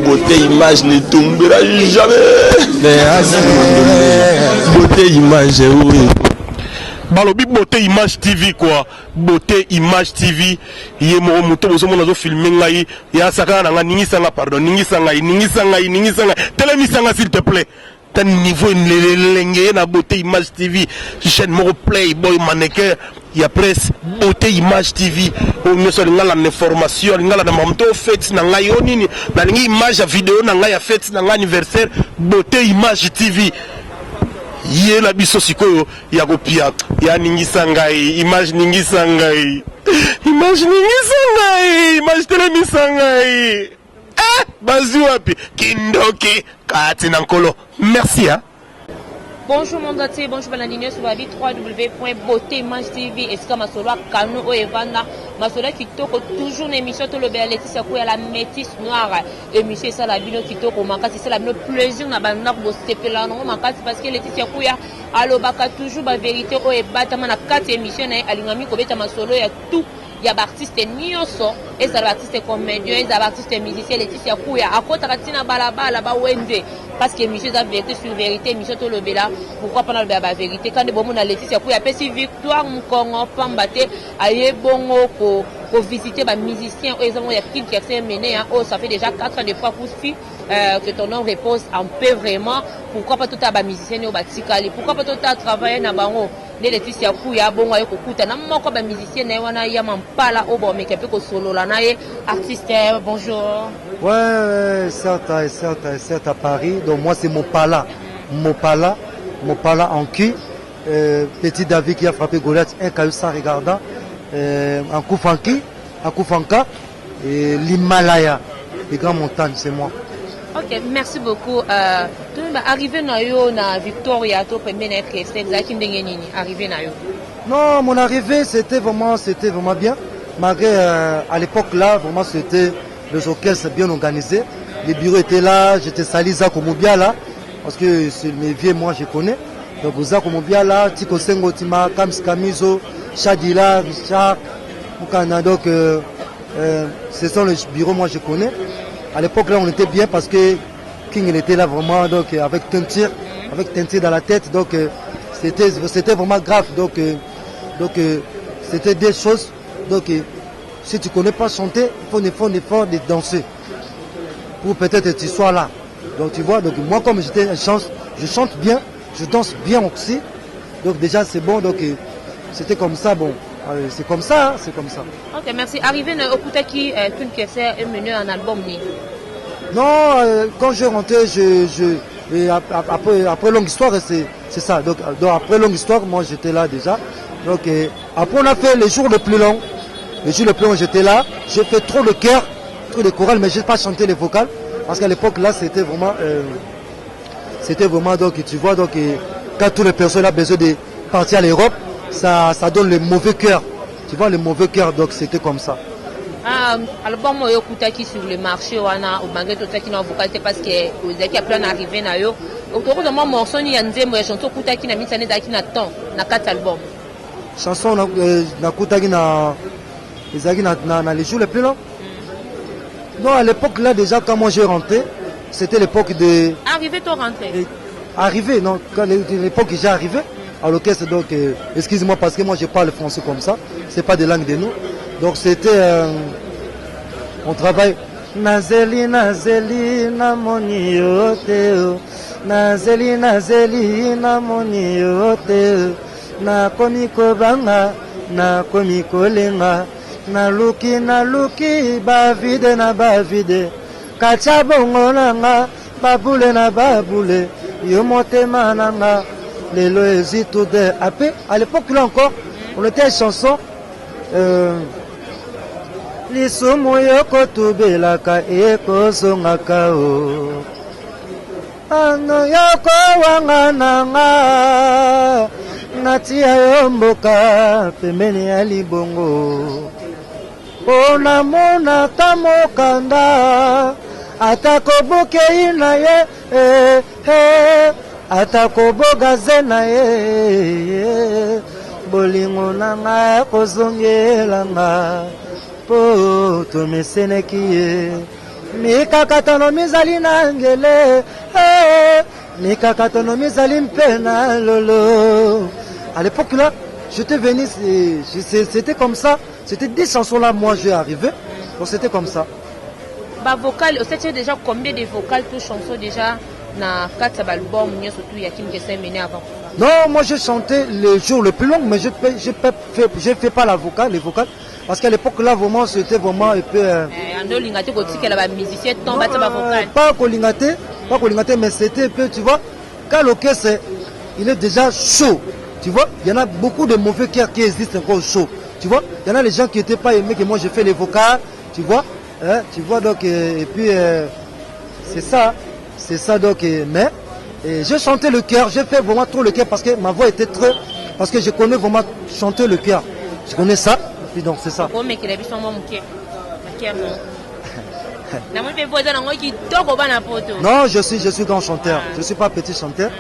Beauté image ne tombera jamais. Beauté image, oui. Balobi beauté image TV quoi. Beauté image TV. Yé mo moto bozo mo nazo filmer ngai. Ya saka na ningi sanga pardon. Ningi sanga. Télémi sanga s'il te plaît. Tan niveau lengé na beauté image TV. Chaîne mo Playboy mannequin. Ya presse beauté image TV. O nyoso ngala na information ngala na mamto fête na ngai onini. Na ngi image vidéo na ngai ya fête na ngai anniversaire beauté image TV. Yé la biso sikoyo ya kopia ya ningisa ngai image ningisa ngai image telemisa ngai bazi wapi kindoki kati na nkolo merci hein. Bonjour mon entier, bonjour Balandine sur la vie www.beautéimage.tv et c'est ma solo Kano o Evanda ma solo kitoko toujours une émission to le Laetitia ko ya la métisse noire émission ça la bino kitoko makasi c'est la bino plaisir na banda ko sepela no makasi parce que Laetitia ko ya alobaka toujours ba vérité o e batama na 4 émission na alingami ko beta ma solo ya tout. Il y a des artistes nioso, et des artistes comédiens, et des artistes musiciens, Laetitia Kouya. À côté de balaba là-bas wende parce que monsieur a vérité sur vérité, monsieur to le bela. Pourquoi pas la vérité quand de bon na Laetitia Kouya pesi victoire Mkongo Pambate aye bongo ko visiter ba musiciens ils ont ya kid qui s'est mené oh ça fait déjà 4 ans de fois pour que ton nom repose en paix vraiment. Pourquoi pas tout à musicien au batikali? Pourquoi pas tout à travailler na bango? Laetitia Kouya bongo aye kokuta na moko ba musicien na wana ya mampala o bo meke pe ko solo la naye artiste bonjour. Ouais, certes à Paris. Donc moi c'est Mopala en cul. Petit David qui a frappé Goliath un caillou sans regardant. En Koufanka et l'Himalaya, les grandes montagnes, c'est moi. Ok, merci beaucoup. Arrivé na yo na Victoria, to premier être exact arrivé na yo. Non, mon arrivée c'était vraiment bien. Malgré à l'époque là, vraiment c'était les orchestres bien organisés. Les bureaux étaient là, j'étais sali Zako Mobiala parce que c'est mes vieux moi je connais. Donc Zako Mobiala, Tiko Sengo Tima, Kams Kamizo, Shadila, Richard, Mukana. Donc ce sont les bureaux moi je connais. À l'époque là on était bien parce que King il était là vraiment donc avec teinture dans la tête donc c'était vraiment grave donc c'était des choses donc si tu connais pas chanter il faut un effort de danser pour peut-être tu sois là donc tu vois donc moi comme j'étais une chance je chante bien je danse bien aussi donc déjà c'est bon donc c'était comme ça bon c'est comme ça. Ok, merci. Arrivé au Koutaki, Kun Kessé est mené un album ni? Non, quand je rentrais, après longue histoire, c'est ça. Donc après longue histoire, moi j'étais là déjà. Donc après on a fait les jours les plus longs. J'étais là. J'ai fait trop de chœur, trop de chorales, mais j'ai pas chanté les vocales parce qu'à l'époque là c'était vraiment donc tu vois donc quand toutes les personnes ont besoin de partir à l'Europe. Ça donne le mauvais cœur. Tu vois, le mauvais cœur, donc c'était comme ça. Album yo kutaki sur le marché wana malgré tout ça qui n'a vocalité parce que vous avez plein arrivé na yo. Autour de moi morceau ni nzembo ya chanson kutaki na mitane daki na temps na 4 albums. Chanson na kutaki na les jours les plus longs. Non, à l'époque là déjà quand moi j'ai rentré, c'était l'époque de arrivé toi rentré. Arrivé non, quand l'époque j'ai arrivé. À l'orchestre, donc, excusez-moi parce que moi je parle français comme ça, c'est pas des langues de nous. Donc c'était, on travaille. Nazeli namoni yote, Nazeli namoni yote, na komi kobanga, na komi kolenga, na luki bavide, kacha bongo nanga, babule na babule, yomote mananga. Les loisirs tout de après à l'époque là encore on était chanson les somoyo kotubelaka ekozongaka o ano yoko wangananga natia yo mboka pembeni ya libongo ona mona tamokanda atakobokei na ye atakoboga zena ye bolingo nanga kozongelanga po tomeseneki ye mikakatono mizali na ngele mikakatono mizali mpena lolo. À l'époque là, j'étais venu, c'était comme ça, c'était 10 chansons là, moi j'ai arrivé, donc c'était comme ça. Bah vocal, vous savez déjà combien de vocales, toutes chansons déjà na 4 albums, surtout il y a qui me mené avant. Non, moi j'ai chanté les jours les plus longs, mais je fais pas la vocale, les vocales. Parce qu'à l'époque là, vraiment, c'était vraiment un peu... Pas collingaté, mais c'était un peu, tu vois, quand l'orchestre, il est déjà chaud, tu vois, il y en a beaucoup de mauvais cœurs qui existent encore chaud, tu vois, il y en a les gens qui n'étaient pas aimés, que moi j'ai fait les vocales, tu vois, donc, et puis, c'est ça, donc, mais, j'ai chanté le cœur, j'ai fait vraiment trop le cœur parce que ma voix était très, parce que je connais vraiment chanter le cœur, je connais ça. Et donc c'est ça. Non, je suis grand chanteur. Je ne suis pas petit chanteur.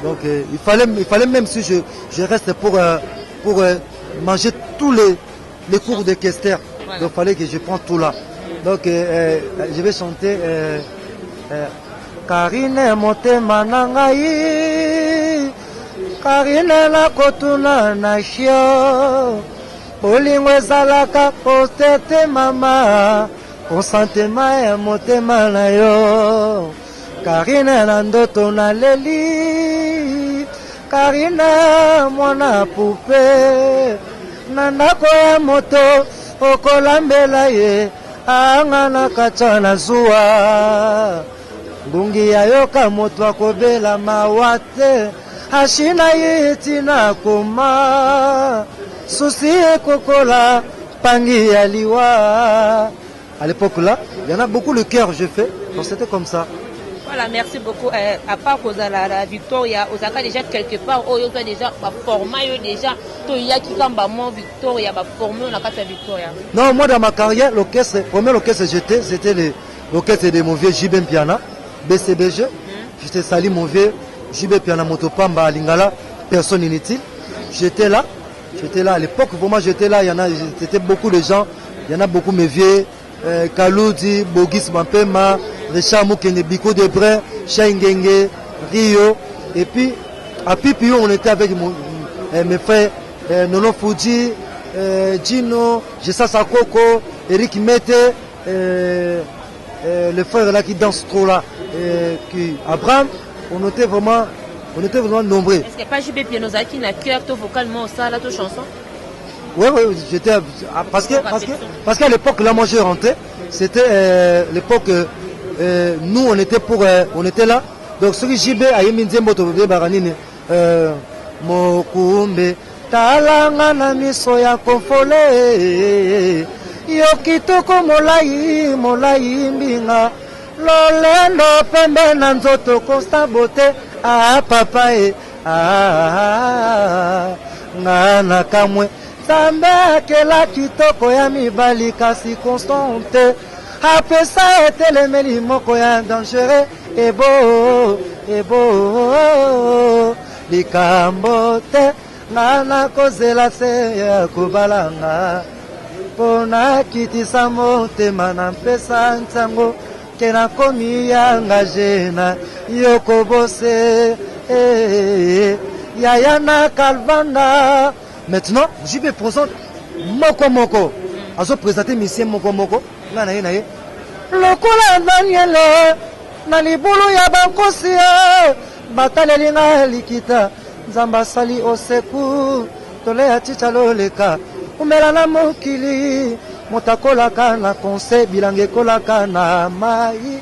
Donc il fallait même si je reste pour manger tous les cours de Kester. Donc il fallait que je prenne tout là. Donc je vais chanter Karine motema nangai Karine la kotuna na shio Bolingo ezalaka postete mama Consentema ya motema na yo Karine na ndoto na leli Karine mwana pupe Na ndako ya moto okolambela ye Anga na kacha na zuwa Ngungi ya yoka moto akobela mawate Hashina yiti na koma Souci kokola pangi aliwa. À l'époque là, il y en a beaucoup le cœur je fais, donc c'était comme ça. Voilà, merci beaucoup. À part la Victoria, vous avez déjà quelque part, vous avez déjà formé déjà, il y a qui quand Victoria, formé on a pas Victoria. Non, moi dans ma carrière, l'orchestre, premier orchestre c'était l'orchestre de mon vieux JB Piana, BCBG. J'étais sali mon vieux JB Piana Motopamba à Lingala, personne inutile. J'étais là à l'époque, vraiment j'étais là, c'était beaucoup de gens, il y en a beaucoup mes vieux, Kaloudi, Bogis Mampema, Richard Moukene, Biko Debré, Shengenge, Rio, et puis à Pipio on était avec mes frères Nono Fuji, Gino, Jessa Sakoko, Eric Mete, le frère là qui danse trop là, Abraham, on était vraiment nombreux. Est-ce qu'il n'y a pas JB Pianoza qui n'a cœur vocalement ça, là, toute chanson? Oui, j'étais. Parce qu'à l'époque, là, moi, je rentrais. C'était l'époque, nous, on était là. Donc, ce que JB a mis des motos, Baranine, Mokumbe, Talanga na miso ya konfole, Yokitoko molai mbinga, Lolendo pembe na nzoto Constant Beauté. Ah papa ngana kamwe Zambe akela kitoko ya mibali kasi constante apesa etelemeli moko ya dangereux ebo likambo te ngana kozela se ya kobalanga pona kitisa motema na mpesa ntango Kena komi engagé na yoko bosse Yayana Kalvanda. Maintenant, je vais présenter Moko. Azo présenter Monsieur Moko. Naye. Lokola Daniele na libulu ya bankosi batalelinga likita Nzamba sali oseku tole ya chicha loleka umela na mokili Motakolaka na conseil bilange kolaka na mai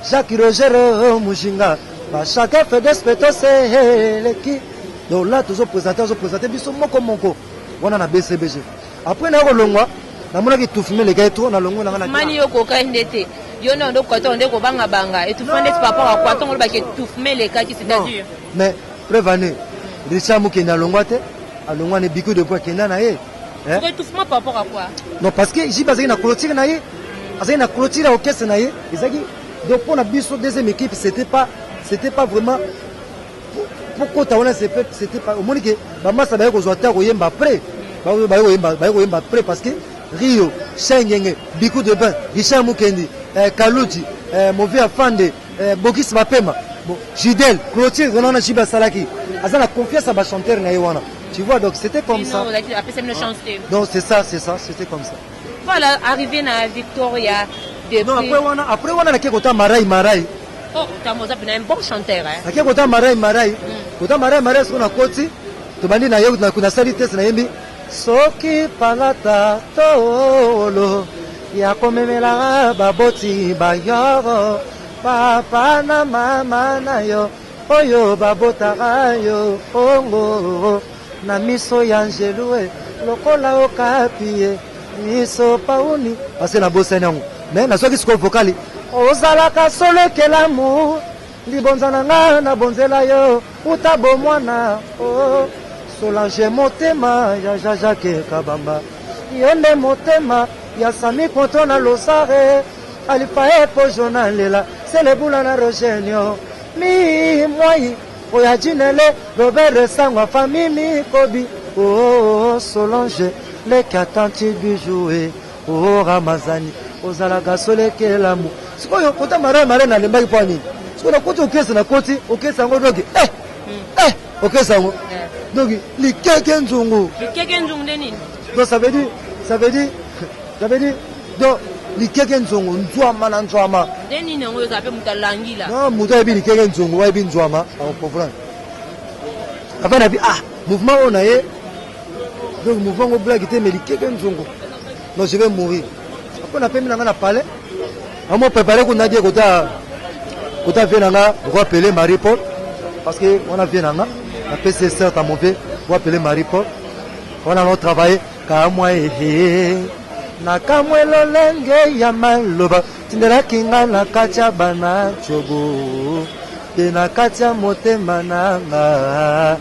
Jacques Roger Mujinga chacun fait des spectacles c'est donc là toujours présenté biso moko wana na BCBG après na kolongwa na mona ki tout filmer les gars trop na longo na mani yoko ka ndete yo na ndo kwato ndeko banga et tout fande par rapport à quoi on ba ki tout filmer les gars qui c'est-à-dire mais prévenez Richard Moukene alongwa te alongwa ne Biko Debré kenda na ye. Étouffement par rapport à quoi? Non, parce que j'ai basé na clôture naïe, basé na clôture au caisse naïe. Donc pour la biso deuxième équipe, c'était pas vraiment. Pourquoi t'as c'était pas au moins que maman ça va être aux auteurs au yemba près, yemba près parce que Rio, Shengenge, Biko Debré, Richard Moukene, Kalouti, Mauvais Afande, Bokis Mapema, Jidel, Clotilde, Renan Chiba Salaki. Azan a confiance à ma chanteur Naïwana. Tu vois, donc c'était comme ça. Donc c'est ça, c'était comme ça. Voilà, arrivé à Victoria. Non, après on a kota Marai. Oh, tu as un bon chanteur. Hein. Kota Marai. Kota Marai, on a côté. Tu m'as dit na yo na kuna salite na yembi. Soki palata tolo ya komemela baboti bayoro papa na mama na yo oyo babota yo ongo na miso ya Angelou lokola okapie miso pauni parce na bosene ngo mais na soki siko vocali ozalaka solo kelamu libonza na bonzela yo utabo mwana oh Solange motema ya Jacques Kabamba Yonde motema ya Sami Kontona Losare Alifa Pojona Lela Selebula na Rogenio Mi Moi Oya Jinele Robert Sangwa Famille Kobi Oh Solange Les katanti bijoué Oh Ramazani Ozalaga sole kelamu Siko yo kota mara na lembaki pwani Siko na koti okesa na koti Okesa ngo dogi okesa ngo donc les quelqu'un nzungu nini donc ça veut dire donc les quelqu'un nzungu nzwama nini ngo zape mutalangila non muta bi les quelqu'un nzungu wa bi nzwama on comprend après na bi mouvement on a donc mouvement on blague mais les quelqu'un nzungu non je vais mourir après on a permis na parler on m'a préparé qu'on a dit kota venanga roi Pelé Marie-Paul parce que on a venanga la PCSR t'as mauvais, on va appeler Marie-Paul. On a travaillé. Kamwa na kamwe lolenge ya maloba. Tindela kinga na kacha bana chobo. Tena kacha motema nanga.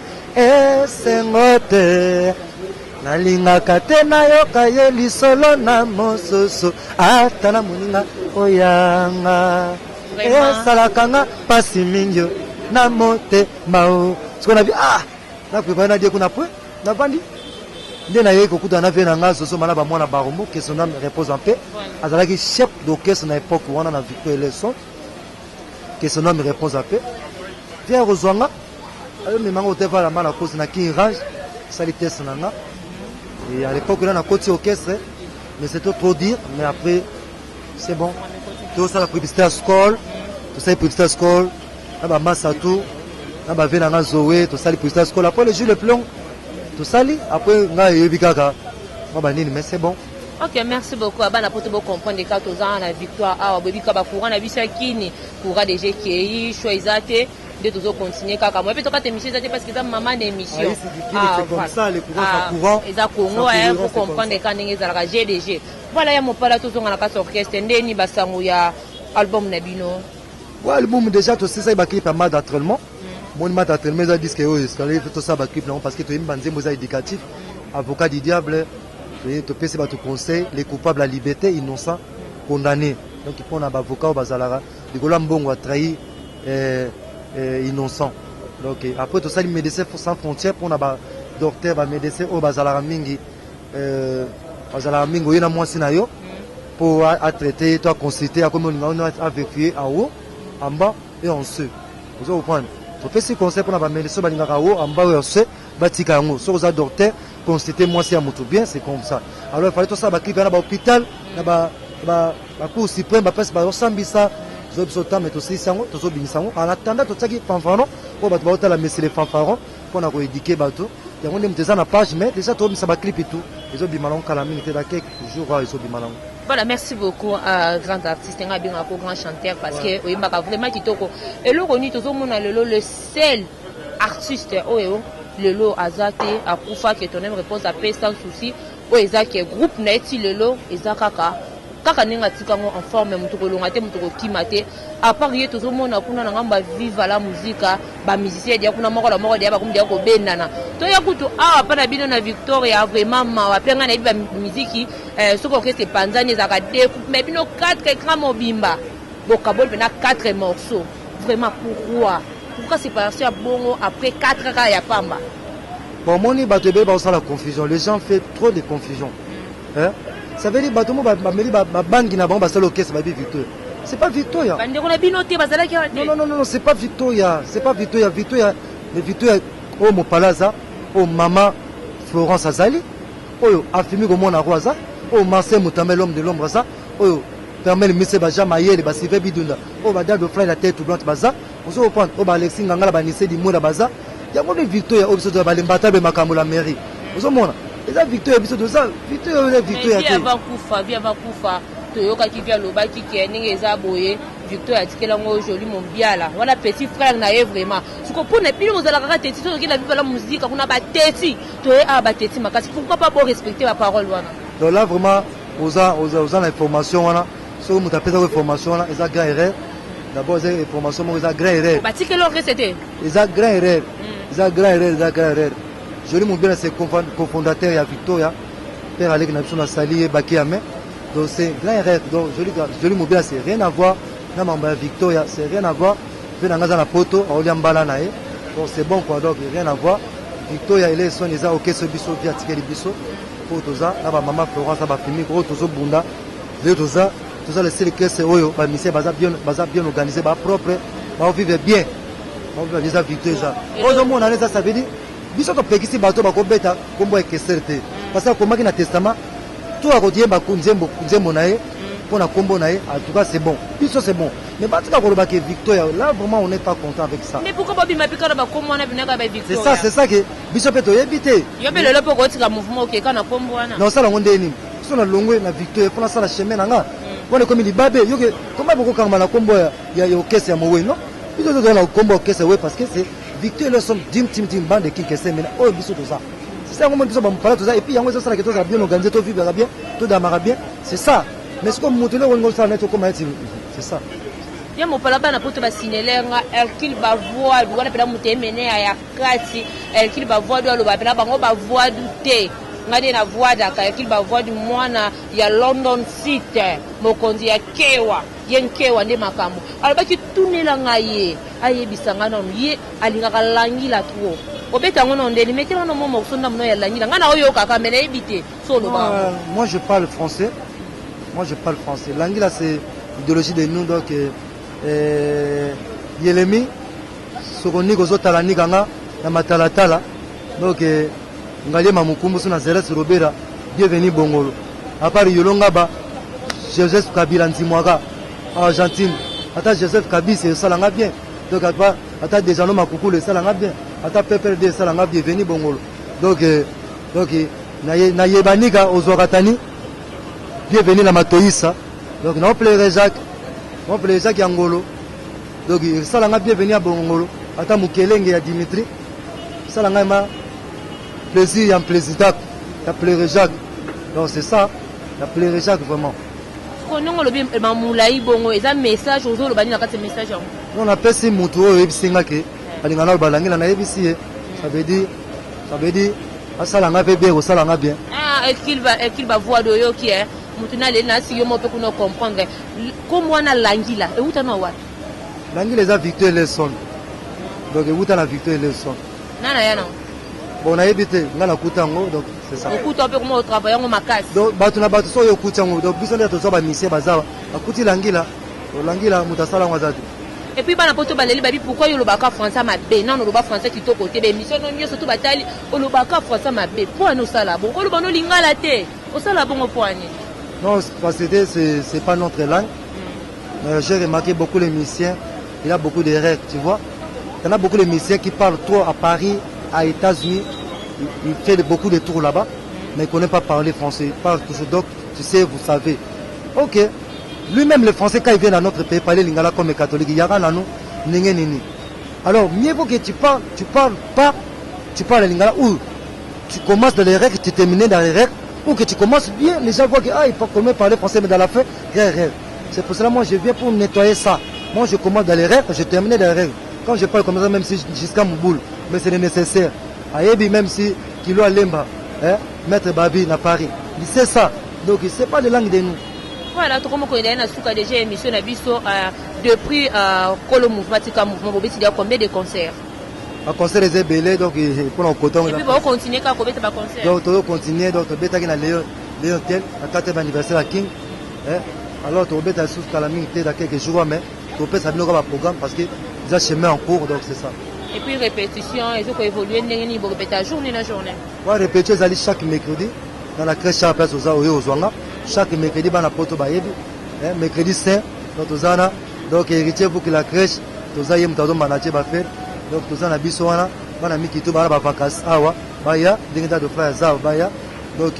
Sengote. Na linga katena yoka yeli solo na mososo. Atana muninga oyanga. Salakanga pasi minyo. Na mote mao. Ce qu'on a vu, na préparé na dire qu'on a pris, na bandi. Ndena yeko kuta na vena ngazo so mana ba mwana barombo que son âme repose en paix. Azalaki chef d'orchestre na époque où on a Victor Leson que son âme repose en paix. Viens rejoindre. Alors me mango te va la mala cause na ki range salité sananga. Et à l'époque on a côté orchestre mais c'était trop dire mais après c'est bon. Tout ça la publicité à school, tout ça publicité à school, na ba masatou Naba vena nga Zoé, tout ça les pour scolaire. Après le jour le plomb, tout ça après nga yebikaka. Nini mais c'est bon. Ok, merci beaucoup. Abana pour te comprendre les 4 ans la victoire ah bebika ba courant na bisa kini courant déjà qui choisate de toujours continuer kaka. Moi peut-être que émission parce que ça maman d'émission. C'est comme ça les courants. Eza Congo pour comprendre quand ndenge za la GDG. Voilà ya mopala toujours na kasa orchestre ndeni basango ya album na bino. Ouais, album déjà tout ça il ba clip pas mal d'entraînement. Mon mat a tellement dit que tout ça va clip parce que tu es un éducatif, avocat du diable, tu peux se battre conseil, les coupables à liberté, innocents, condamnés. Donc il faut un avocat au Bazalara, les Golambong a trahi innocent. Donc après tout ça, les médecins sans frontières pour un docteur, un médecin au Bazalara Mingi, Bazalara Mingi, il y a moins sinayo pour traiter, toi consulter, comme on a vérifié en haut, en bas et en dessous. Vous comprenez? On fait ce conseil pour la médecine, en bas et en dessous, batika ngo. So aux docteurs, consulter moi si à moto bien, c'est comme ça. Alors il fallait tout ça, bah clip dans l'hôpital, bah cour suprême, bah presque bah sambisa, zob sotam mais aussi sango, tout zob binsango. En attendant tout ça qui fanfaron, pour bah tu la messe les fanfarons, pour na éduquer bateau. Il y a on aime déjà na page mais déjà tout ça bah clip et tout. Les zob bimalon kalamine était là quelques jours ils zob bimalon. Voilà, merci beaucoup à grand artiste, un grand chanteur parce que oui, m'a vraiment kitoko. Et le connu tout le monde le seul artiste le lot azate à Koufa qui ton même réponse à paix sans souci. O ezaki groupe na eti le lot ezakaka. Kaka ninga tikango en forme mutoko longate mutoko kimate. À part yé tout le monde kuna ngamba viva la musique ba musicien dia kuna moko dia ba kumdia ko benana. To ya kutu pa na bino na Victoria vraiment ma penga na ba musique soko que c'est panzani zaka découpe mais bino 4 écrans mobimba. Bokabol bena 4 morceaux. Vraiment pourquoi c'est passé à bongo après 4 ans ya pamba? Bon moni batebe ba ça la confusion. Les gens font trop de confusion. Hein? Ça veut dire batomo ba bangi na bango ba sala orchestre ba bi Victor. C'est pas Victoria. Non, c'est pas Victoria. C'est pas Victoria. Mais Victoria, oh mon palaza, oh maman Florence Azali, oh Afimi Gomona Rosa, oh Marcel Moutamel, l'homme de l'ombre, ça, oh permet le monsieur Baja Maye, le Bassivé Bidunda, oh Badal de Fly la tête ou blanche Baza, on se reprend, oh Alexis Ngangala Banissé du Moula Baza, il y a beaucoup de Victoria, oh Bissot de Balimbata de Makamou la mairie. Vous avez et ça Victoria, Bissot de ça, Victoria. Viens Vankoufa, Toyoka qui vient l'Oba qui est né Zaboye, Victoria a dit qu'elle a aujourd'hui mon biala. Voilà petit frère naïf vraiment. Ce qu'on peut ne plus vous allez rater, c'est ce qu'il a vu la musique, on a battu, tu es à battu, ma casse. Pourquoi pas respecter la parole? Donc là vraiment, aux l'information, si vous tapez dans l'information, ils ont grand erreur. D'abord, les informations, ils ont grand erreur. Bâti que l'on recette. Ils ont grand erreur. Ils ont grand erreur. Je dis mon bien, c'est cofondateur de Victoria, Père Alec Nabsona Sali et Bakiame. Donc c'est grand erreur. Donc je dis mon bien, c'est rien à voir. Victoria, c'est rien à voir. Fait dans la poto, à Oliambala nae. Donc c'est bon quoi, donc rien à voir. Victoria, il est son, ils ont ok ce biseau, via ticket de biseau. Pour tout ça, là, maman Florence, ça va finir, gros, tout ça, bunda. Tout ça, le seul que c'est Oyo, bah, monsieur, bien organisé, bah, propre, bah, on vivre bien. On vivre déjà Victoria, ça. Aujourd'hui, on a ça, ça veut dire, biseau, qu'on peut ici, bateau, bah, qu'on bêta, qu'on boit que certes. Parce que, comme il y a un testament, tout à côté, bah, qu'on aime, mon aïe, pour la combo naïe, en tout cas c'est bon. Biso c'est bon. Mais pas tout à fait Victoria, là vraiment on n'est pas content avec ça. Mais pourquoi pas bien piquer la combo on a bien avec Victoria? C'est ça que Biso peut éviter. Il y a bien le pour retirer le mouvement qui est quand on a combo na. Non ça la onde ni. So na longue na Victoria pour ça la chemin nga. On est comme il babé, yo que comment beaucoup quand la combo ya yo kese ya mowe non? Biso doit la combo kese ouais parce que c'est Victoria le somme dim bande qui kese mais oh Biso tout ça. C'est ça comment Biso va me parler tout ça et puis yango ça que tout ça bien organisé, tout vivre bien, tout damara bien. C'est ça. Mais ce que vous montrez, c'est ça. Il y a mon palabra na poto ba signaler elle qu'il va voir on appelle monter mener à kati elle qu'il va voir do ba pela bango ba voir du thé ngade na voir da elle qu'il va voir du mwana ya London City mokonzi ya kewa yen kewa nde makambo alors ba ki tunela ngaye ayebisanga non ye alingaka langila trop obeta ngono ndeli metela no momo kusonda mno ya langila ngana oyo kaka mena ebite solo ba moi je parle français. L'anglais, c'est l'idéologie de nous. Donc, Yelemi, Sokoni, Gozo, Talani, Ganga, Namatalata. Donc, Ngalie Mamukumbu, Nazaret, Robera, bienvenue Bongolo. À part Yolongaba, Joseph Kabila, Ntimwaga, Argentine. Attends, Joseph Kabila, c'est ça, l'anga bien. Donc, attends, des gens, Makoukou, le ça, l'anga bien. Attends, Pepper, des ça, l'anga bien, bienvenue Bongolo. Donc, Nayebaniga, Ozoratani. Bienvenue à Matoïsa. Donc, on plaît Jacques Yangolo. Donc, ça l'a bienvenue à Bongolo. Attends, Moukelenge et Dimitri. Ça l'a plaisir, il y a un plaisir. Il y a plaisir Jacques. Donc, c'est ça. Il y a plaisir Jacques vraiment. Message aux autres, message. On appelle ces moutons et Singake. Ça veut dire, ça l'a bien. Ah, est-ce qu'il va voir de yo qui est? Maintenant, les nations peuvent comprendre. Comment on a l'anguilla et où t'en as what? L'anguilla est à Victor Lesson. Donc, où t'en as Victor Lesson? Non. Bon, on a évité. On a Koutango, donc c'est ça. On un peu comment on travaille, on m'a cassé. Donc, on a battu sur le Koutango. Donc, plus on est tous à Missia Bazawa. À Kouti l'anguilla. L'anguilla, Moutasala Wazadi. Et puis, pourquoi le baka français m'a bé? Non, le baka français qui est côté des missions, non, surtout bataille, le baka français m'a bé. Pourquoi nous ça là? Pourquoi le bano linga la tête? Au ça là, bon au poignet. Non, parce que c'est pas notre langue. J'ai remarqué beaucoup les musiciens, il y a beaucoup d'erreurs, tu vois. Il y en a beaucoup de musiciens qui parlent trop à Paris, à États-Unis. Il fait beaucoup de tours là-bas, mais il ne connaît pas parler français. Il parle toujours, donc tu sais, vous savez. Ok. Lui-même, le français, quand il vient dans notre pays, parler lingala comme les catholiques, il y a un anou, nini. Alors, mieux vaut que tu parles lingala ou tu commences dans les règles, tu termines dans les règles, ou que tu commences bien, les gens voient que il faut quand même parler français, mais dans la fin, règle. C'est pour cela, moi, je viens pour nettoyer ça. Moi, je commence dans les règles, je termine dans les règles. Quand je parle comme ça, même si jusqu'à mon boule, mais c'est nécessaire. Ayebi, même si Kilo Alemba, Maître Babi, à Paris, il sait ça. Donc, il ne sait pas les langues de nous. Voilà, tout le monde connaît un déjà émission depuis le mouvement, vous décidez combien de concerts? Un concert des ébélés, donc pour le coton. Et puis, vous continuez à combien de concerts? Donc, vous continuez, donc, vous avez Léon Tel, à 4e anniversaire à King. Alors tu rebêtes sous Calamine dans quelques jours, mais tu peux savoir le programme parce que déjà chemin en cours, donc c'est ça. Et puis répétition, et ça évoluer vous répétez journée la journée. Ouais, répétition ça chaque mercredi dans la crèche à place aux Zwanga. Chaque mercredi dans la poto bayebi, mercredi saint donc aux ana donc héritier pour que la crèche tous ayem tado manager ba faire. Donc tous ana biso wana bana miki to bana ba vacances awa baya dinga de frère za baya donc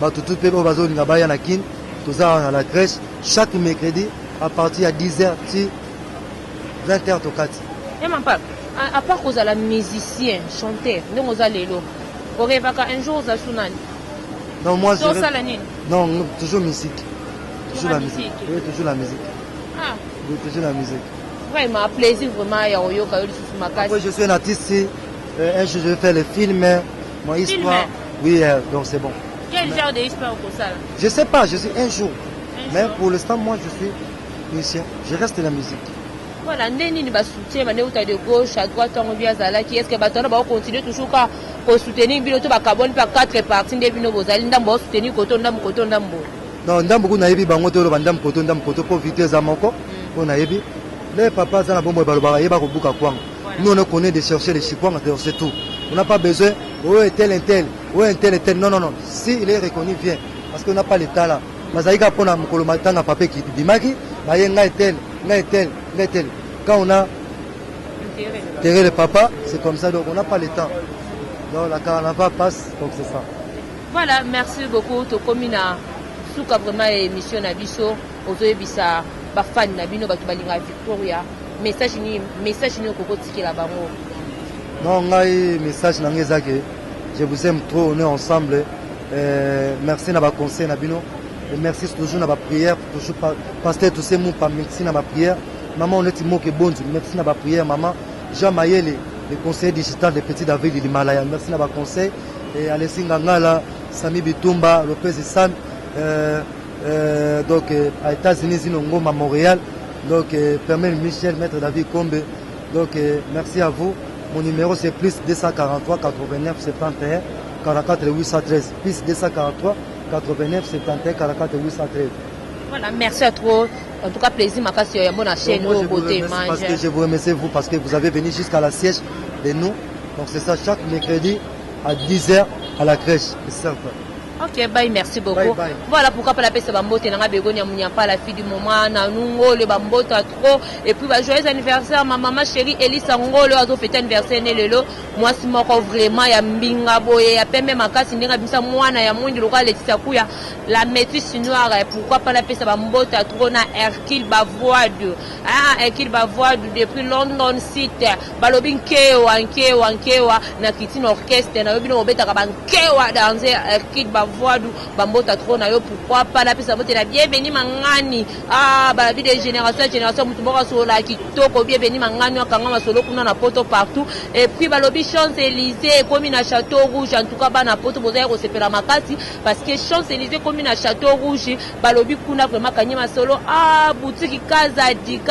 ba tout pe ba zone nga baya na kin tous ana la crèche chaque mercredi à partir de 10h ti 20h to 4. Et mon papa, à part que vous êtes musicien, chanteur, nous vous allez là. Vous rêvez qu'un jour vous êtes sunani. Non, moi je non, toujours musique. Toujours la musique. Oui, toujours la musique. Ah. Oui, toujours la musique. Vraiment, plaisir vraiment à Yoyo sur ma case. Oui, je suis un artiste. Un jour je vais faire les films, mon histoire. Oui, donc c'est bon. Quel genre d'histoire pour ça? Je sais pas, je suis un jour. Mais pour l'instant, moi je suis musicien. Je reste la musique. Voilà, Neni va soutenir, mais nous de gauche, à droite, on vient à la qui est-ce que Batona va continuer toujours à soutenir Biloto Bakabon par 4 parties de Bino Bozali, Ndambo, soutenir Koton Ndambo. Non, Ndambo Naïbi, Bangoto, Bandam Koton Ndam Koto, pour vite Zamoko, on a ébi. Les papas, ça n'a pas de Yeba Kobuka Kwang. Nous, on connaît de chercher les chikwang, c'est tout. On n'a pas besoin, où est tel, où est tel. Non, non, non. Si il est reconnu, viens. Parce qu'on n'a pas l'état là. Mazaïka Pona Mokolomatanga Papé qui Bimaki, Bayenga est tel. Quand on a terré le papa, c'est comme ça, donc on n'a pas le temps. Donc la carnaval passe, donc c'est ça. Voilà, merci beaucoup. Tu communes à Souka vraiment émission Nabiso, Ozoebisa, Bafan Nabino, Batubalinga Victoria. Message ni Koko Tiki là-bas. Non, on a un message dans les aguets. Je vous aime trop, on est ensemble. Merci à conseil Nabino. Et merci toujours à ma prière, toujours pasteur tous ces mots par merci à ma prière. Maman, on est mot que bon, merci à ma prière, maman. Jean Mayele, le conseiller digital de Petit David de l'Himalaya, merci à ma conseil. Et Alessi Ngangala, Sami Bitumba, Lopez et Sam, donc à États-Unis, à Montréal, donc Permet Michel, Maître David Combe. Donc merci à vous. Mon numéro c'est plus 243 89 71 44 813, plus 243 89 71 44 813. Voilà, merci à toi. En tout cas, plaisir ma casse sur la chaîne au côté parce que je vous remercie vous parce que vous avez venu jusqu'à la siège de nous. Donc c'est ça chaque mercredi à 10h à la crèche. C'est ça. Ok, bye, merci beaucoup. Bye, bye. Voilà pourquoi pas la paix, c'est Bambote, n'a pas la fille du moment, Nanungo, le Bambote à trop. Et puis, joyeux anniversaire, ma maman chérie, Elisa Ngolo, a fait anniversaire, Nelelo. Moi, c'est moi, vraiment, il y a Mbinga Boye, il y a Pembe Makasi, il y a Moana, il y a Mouni, la métisse noire, pourquoi pas la paix, c'est Bambote à trop, na Hercule Bavoide. Ah, Hercule Bavoide, depuis London City, Balobin Kewa, na Kitine Orchestre, na Yobino Obeta Kewa, dans Hercule Bavoide. Bambota trop na yo pourquoi pas la pesa bote la bienvenue mangani ah ba vie de génération mutumboka so la kitoko bienvenue mangani akanga masolo kuna na poto partout et puis balobi Champs-Élysées comme na Château Rouge en tout cas ba na poto boza ko sepela makati parce que Champs-Élysées comme na Château Rouge balobi kuna vraiment kanye masolo ah boutique Kazadi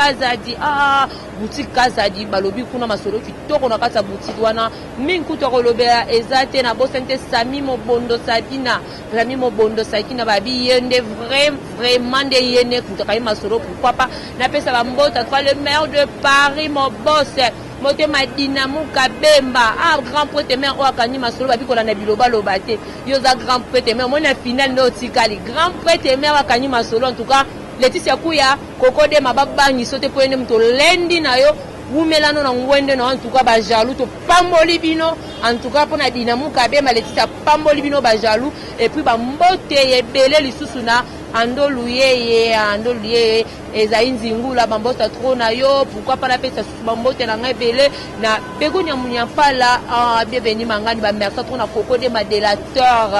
ah boutique Kazadi balobi kuna masolo kitoko na kata boutique wana minkuto ko lobela ezate na bosente Sami Mobondo Sabina Rami Mobondo Sakina Babi yende vraiment de yende kutaka masolo pourquoi pas na pesa bambota toi le maire de Paris mon boss Motema Dinamo Kabemba ah grand prêtre maire Wakani masolo babi kola na biloba lobate yo za grand prêtre maire mona finale no tikali grand prêtre maire Wakani masolo en tout cas Laetitia Kuya kokode mababangi sote poende mto lendi na yo Wumelano na ngwende na en tout cas ba jaloux to pamboli bino en tout cas pour na Dinamo Kabemba Laetitia pamboli bino ba jaloux et puis ba mbote yebele lisusu na andoluye ezai nzingula bambota trop na yo pourquoi pas la pesa bambote na ngai bele na begonia munyapala bienvenue mangani ba merci trop na Coco de Madélateur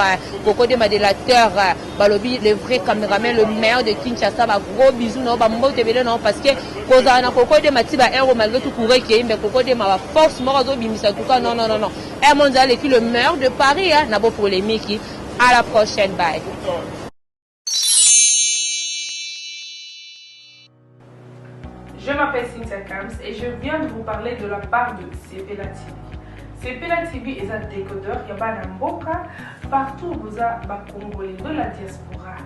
balobi le vrai caméraman le maire de Kinshasa ba gros bisous na bambote bele non parce que koza na Coco de Matiba héros malgré tout courir qui mais Coco de ma force morazo bimisa tout cas non un mondial et puis le maire de Paris na beau polémique à la prochaine bye. Je m'appelle Cynthia Kams et je viens de vous parler de la part de Sepela TV. Sepela TV est un décodeur qui a Mboka partout où vous avez Congolais de la diaspora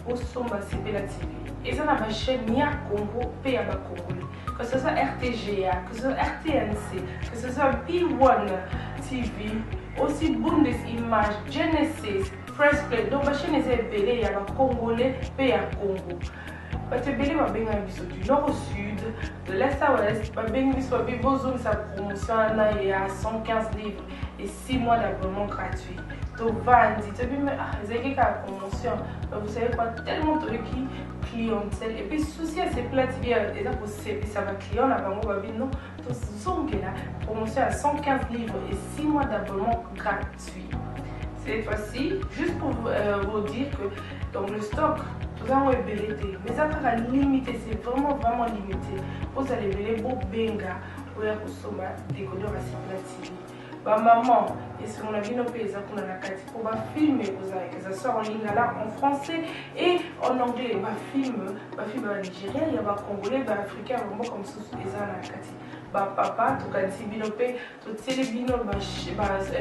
au Somba Sepela TV. et ça n'a pas chaîne ni à Congo, pays à Congolais. Que ce soit RTGA, que ce soit RTNC, que ce soit P1 TV, aussi Bundesimage, Genesis, Press Play. Donc la chaîne est belée, il y a un Congolais, pays à Congo. Parce que belé va bien du nord au sud, de l'est à l'ouest, va bien soit bien besoin sa promotion il y a 115 livres et 6 mois d'abonnement gratuit. Donc vendit, tu bien ah c'est la promotion. Vous savez quoi, tellement de clientèle et puis souci à ces plats TV et ça pour ça va client là on va bien non. Donc son là promotion à 115 livres et 6 mois d'abonnement gratuit. Cette fois-ci, juste pour vous dire que dans le stock, tout ça est belleté, mais ça sera limité, c'est vraiment limité. Vous allez belleter beau benga pour consommer décodeur à cette TV. Maman, et si on a vu nos pays, ça qu'on a la carte pour filmer, que ça sort en ligne là en français et en anglais. Film en Nigérien, il y a un Congolais, un Africain, vraiment comme ça, et ça la carte. Papa, tout cas, si binopé, tout télébino,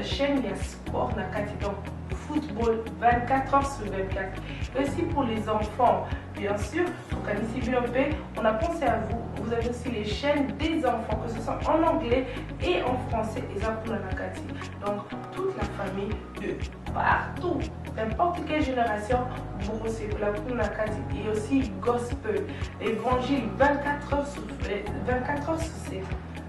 chaîne, il y a sport, na donc football 24 heures sur 24. Et aussi pour les enfants, bien sûr, tout cas, si binopé, on a pensé à vous. Vous avez aussi les chaînes des enfants, que ce soit en anglais et en français, et ça pour la Nakati. Donc, toute la famille de partout, n'importe quelle génération, vous c'est pour la Nakati. Et aussi gospel, évangile 24 heures sur 7.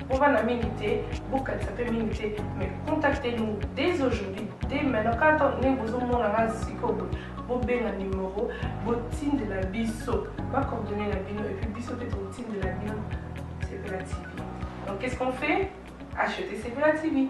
On va la miniter, beaucoup ça peut miniter, mais contactez-nous dès aujourd'hui, dès maintenant. Quand on est besoin de vous avez un numéro, votre team de la biso, pas coordonner la bino, et puis biso peut être team de la bino, c'est la TV. Donc qu'est-ce qu'on fait? Acheter c'est la TV.